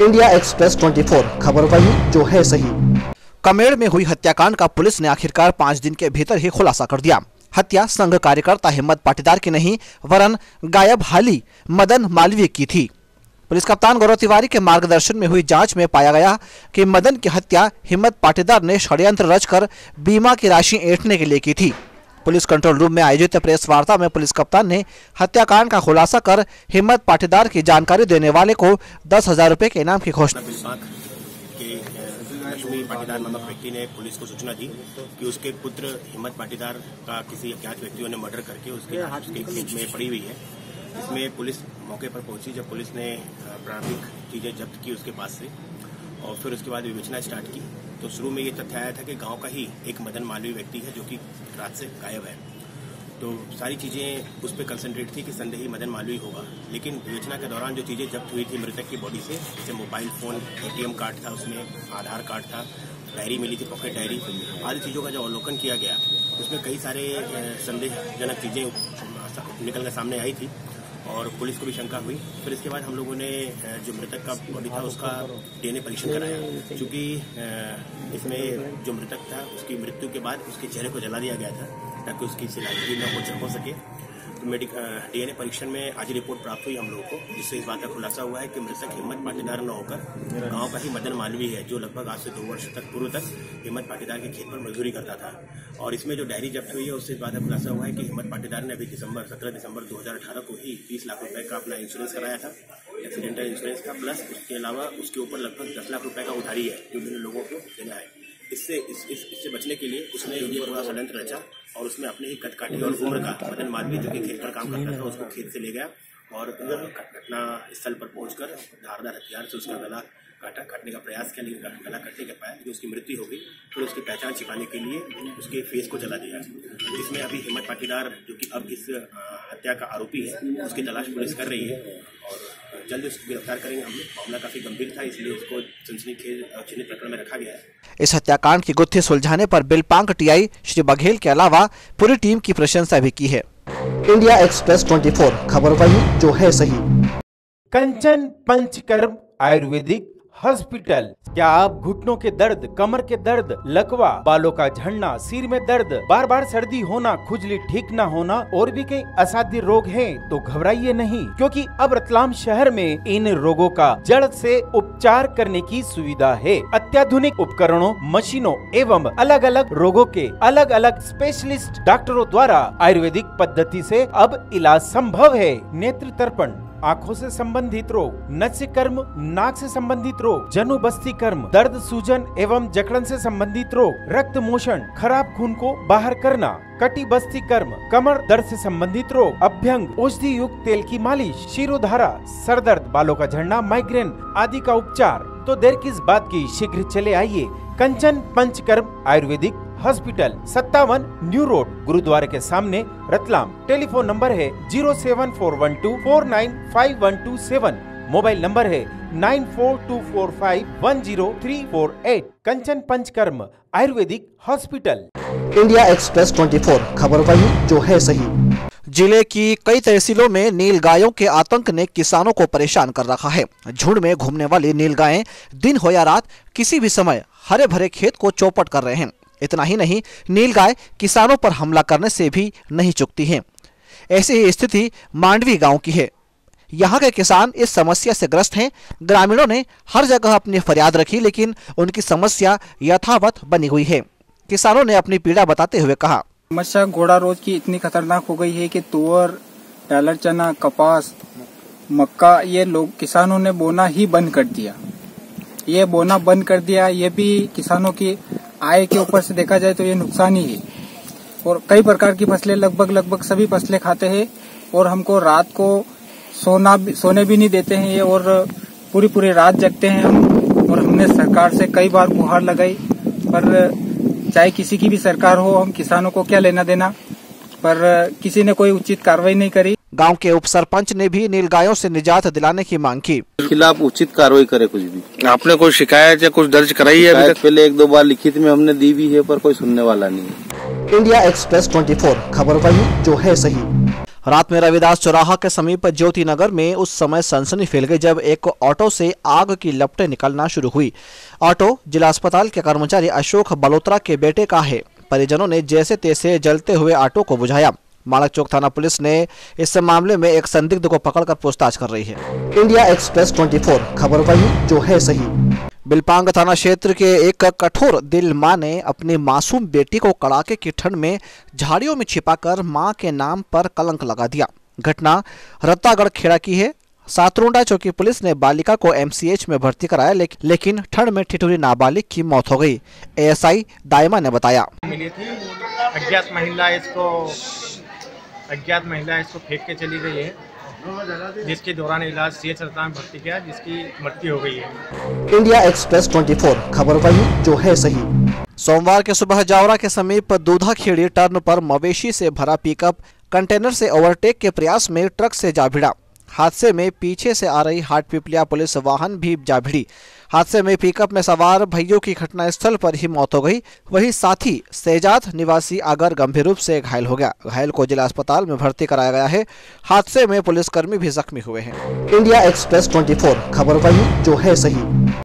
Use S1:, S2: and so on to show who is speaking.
S1: India Express 24 खबर वही जो है सही। कमेड़ में हुई हत्याकांड का पुलिस ने आखिरकार 5 दिन के भीतर ही खुलासा कर दिया। हत्या संघ कार्यकर्ता हिम्मत पाटीदार की नहीं वरन गायब हाली मदन मालवीय की थी। पुलिस कप्तान गौरव तिवारी के मार्गदर्शन में हुई जांच में पाया गया कि मदन की हत्या हिम्मत पाटीदार ने षड्यंत्र रचकर बीमा की राशि ऐंठने के लिए की थी। पुलिस कंट्रोल रूम में आयोजित प्रेस वार्ता में पुलिस कप्तान ने हत्याकांड का खुलासा कर हिम्मत पाटीदार की जानकारी देने वाले को 10,000 रुपए के इनाम की घोषणा।
S2: लक्ष्मी पाटीदार नामक व्यक्ति ने पुलिस को सूचना दी कि उसके पुत्र हिम्मत पाटीदार का किसी अज्ञात व्यक्तियों ने मर्डर करके उसके खेत में पड़ी हुई है। इसमें पुलिस मौके पर पहुंची। जब पुलिस ने प्रारंभिक चीजें जब्त की उसके पास से और फिर उसके बाद विवेचना स्टार्ट की तो शुरू में ये तथ्य आया था कि गांव का ही एक मदन मालवीय व्यक्ति है जो कि रात से गायब है। तो सारी चीजें उस पर कंसंट्रेट थी कि संदेही मदन मालवीय होगा। लेकिन विवेचना के दौरान जो चीजें जब्त हुई थी मृतक की बॉडी से, जैसे मोबाइल फोन, एटीएम कार्ड था, उसमें आधार कार्ड था, डायरी मिली थी, पॉकेट डायरी, आदि चीजों का जो अवलोकन किया गया उसमें कई सारे संदेहजनक चीजें निकल कर सामने आई थी और पुलिस को भी शंका हुई। फिर इसके बाद हम लोगों ने जो मृतक का बॉडी था उसका डीएनए परीक्षण कराया। चूंकि इसमें जो मृतक था उसकी मृत्यु के बाद उसके चेहरे को जला दिया गया था ताकि उसकी सिलाई न हो सके। तो डीएनए परीक्षण में आज रिपोर्ट प्राप्त हुई हम लोगों को, जिससे इस बात का खुलासा हुआ है कि मृतक हिम्मत पाटीदार न होकर गांव का ही मदन मालवीय है जो लगभग आज से 2 वर्ष पूर्व तक हिम्मत पाटीदार के खेत पर मजदूरी करता था। और इसमें जो डायरी जब्त हुई है उससे इस बात का खुलासा हुआ है कि हिम्मत पाटीदार ने अभी 17 दिसंबर 2018 को ही 30 लाख रुपए का अपना इंश्योरेंस कराया था, एक्सीडेंटल इंश्योरेंस का, प्लस उसके अलावा उसके ऊपर लगभग 10 लाख रुपए का उधारी है जो विभिन्न लोगों को देना है। इससे बचने के लिए उसने ये पूरा षड्यंत्र रचा और उसमें अपने ही कद काटी और उम्र का मदन मालवीय जो कि खेत पर काम करता था उसको खेत से ले गया और घटना स्थल पर पहुंचकर धारदार हथियार से उसका गला काटने का प्रयास किया, लेकिन गला कटने के बाद उसकी मृत्यु हो गई। फिर उसकी पहचान छिपाने के लिए उसके फेस को जला दिया। इसमें अभी हिम्मत पाटीदार जो कि अब इस हत्या का आरोपी है उसकी तलाश पुलिस कर रही है और जल्द उसको गिरफ्तार करेंगे। हम लोग मामला काफी गंभीर था इसलिए उसको सनसनीखेज चिन्हित प्रकरण में रखा गया है।
S1: इस हत्याकांड की गुत्थी सुलझाने पर बिलपांग टीआई श्री बघेल के अलावा पूरी टीम की प्रशंसा भी की है। इंडिया एक्सप्रेस 24 खबर वही जो है सही।
S3: कंचन पंचकर्म आयुर्वेदिक हॉस्पिटल। क्या आप घुटनों के दर्द, कमर के दर्द, लकवा, बालों का झड़ना, सिर में दर्द, बार बार सर्दी होना, खुजली ठीक न होना और भी कई असाध्य रोग हैं तो घबराइए नहीं, क्योंकि अब रतलाम शहर में इन रोगों का जड़ से उपचार करने की सुविधा है। अत्याधुनिक उपकरणों, मशीनों एवं अलग अलग रोगों के अलग अलग स्पेशलिस्ट डॉक्टरों द्वारा आयुर्वेदिक पद्धति से अब इलाज संभव है। नेत्र तर्पण, आंखों से संबंधित रोग, नस्य कर्म, नाक से संबंधित रोग, जनुबस्ती कर्म, दर्द, सूजन एवं जकड़न से संबंधित रोग, रक्त मोशन, खराब खून को बाहर करना, कटी बस्ती कर्म, कमर दर्द से संबंधित रोग, अभ्यंग, औषधि युक्त तेल की मालिश, शिरोधारा, सर दर्द, बालों का झड़ना, माइग्रेन आदि का उपचार। तो देर किस बात की, शीघ्र चले आइए Kanchan Panchakarma Ayurvedic hospital, 57 new road, गुरुद्वारे के सामने, रतलाम। टेलीफोन नंबर है 07412495127। मोबाइल नंबर है 9424510348। Kanchan Panchakarma Ayurvedic hospital.
S1: India Express 24 खबर वही जो है सही। जिले की कई तहसीलों में नीलगायों के आतंक ने किसानों को परेशान कर रखा है। झुंड में घूमने वाली नीलगायें दिन हो या रात किसी भी समय हरे भरे खेत को चौपट कर रहे हैं। इतना ही नहीं, नीलगाय किसानों पर हमला करने से भी नहीं चूकती हैं। ऐसी ही स्थिति मांडवी गांव की है। यहाँ के किसान इस समस्या से ग्रस्त हैं। ग्रामीणों ने हर जगह अपनी फरियाद रखी, लेकिन उनकी समस्या यथावत बनी हुई है। किसानों ने अपनी पीड़ा बताते हुए कहा,
S4: समस्या घोड़ा रोज की इतनी खतरनाक हो गई है कि तुअर, डालर चना, कपास, मक्का ये लोग किसानों ने बोना ही बंद कर दिया। ये बोना बंद कर दिया, ये भी किसानों की आय के ऊपर से देखा जाए तो ये नुकसान ही है। और कई प्रकार की फसलें, लगभग सभी फसलें खाते हैं और हमको रात को सोने भी नहीं देते हैं ये, और पूरी रात जगते हैं हम। और हमने सरकार से कई बार गुहार लगाई, पर चाहे किसी की भी सरकार हो, हम किसानों को क्या लेना देना, पर किसी ने कोई उचित कार्रवाई नहीं करी।
S1: गांव के उप सरपंच ने भी नीलगायों से निजात दिलाने की मांग की।
S5: खिलाफ उचित कार्रवाई करे। कुछ भी
S6: आपने कोई शिकायत या कुछ दर्ज कराई है? अभी तक
S5: पहले 1-2 बार लिखित में हमने दी भी है, पर कोई सुनने वाला नहीं है।
S1: इंडिया एक्सप्रेस 24 खबर वही जो है सही। रात में रविदास चौराहा के समीप ज्योति नगर में उस समय सनसनी फैल गई जब एक ऑटो से आग की लपटें निकलना शुरू हुई। ऑटो जिला अस्पताल के कर्मचारी अशोक बलोत्रा के बेटे का है। परिजनों ने जैसे तैसे जलते हुए ऑटो को बुझाया। माणक चौक थाना पुलिस ने इस मामले में एक संदिग्ध को पकड़कर पूछताछ कर रही है। इंडिया एक्सप्रेस 24 खबर वही जो है सही। बिलपांग थाना क्षेत्र के एक कठोर दिल मां ने अपनी मासूम बेटी को कड़ाके की ठंड में झाड़ियों में छिपाकर मां के नाम पर कलंक लगा दिया। घटना रत्तागढ़ खेड़ा की है। सातरोंडा चौकी पुलिस ने बालिका को एमसीएच में भर्ती कराया, लेकिन ठंड में ठिठुरी नाबालिग की मौत हो गई। एएसआई दाइमा ने बताया,
S7: मिली थी अज्ञात महिला इसको फेंक के चली गई है, जिसके दौरान इलाज सीएच अस्पताल में भर्ती किया, जिसकी मृत्यु हो गई है।
S1: इंडिया एक्सप्रेस 24 खबर वही जो है सही। सोमवार के सुबह जावरा के समीप दूधा खेड़ी टर्न पर मवेशी से भरा पिकअप कंटेनर से ओवरटेक के प्रयास में ट्रक से जा भिड़ा। हादसे में पीछे से आ रही हाटपिपलिया पुलिस वाहन भी जा भिड़ी। हादसे में पिकअप में सवार भइयों की घटनास्थल पर ही मौत हो गई। वहीं साथी शहजाद निवासी आगर गंभीर रूप से घायल हो गया। घायल को जिला अस्पताल में भर्ती कराया गया है। हादसे में पुलिसकर्मी भी जख्मी हुए हैं। इंडिया एक्सप्रेस 24 खबर वही जो है सही।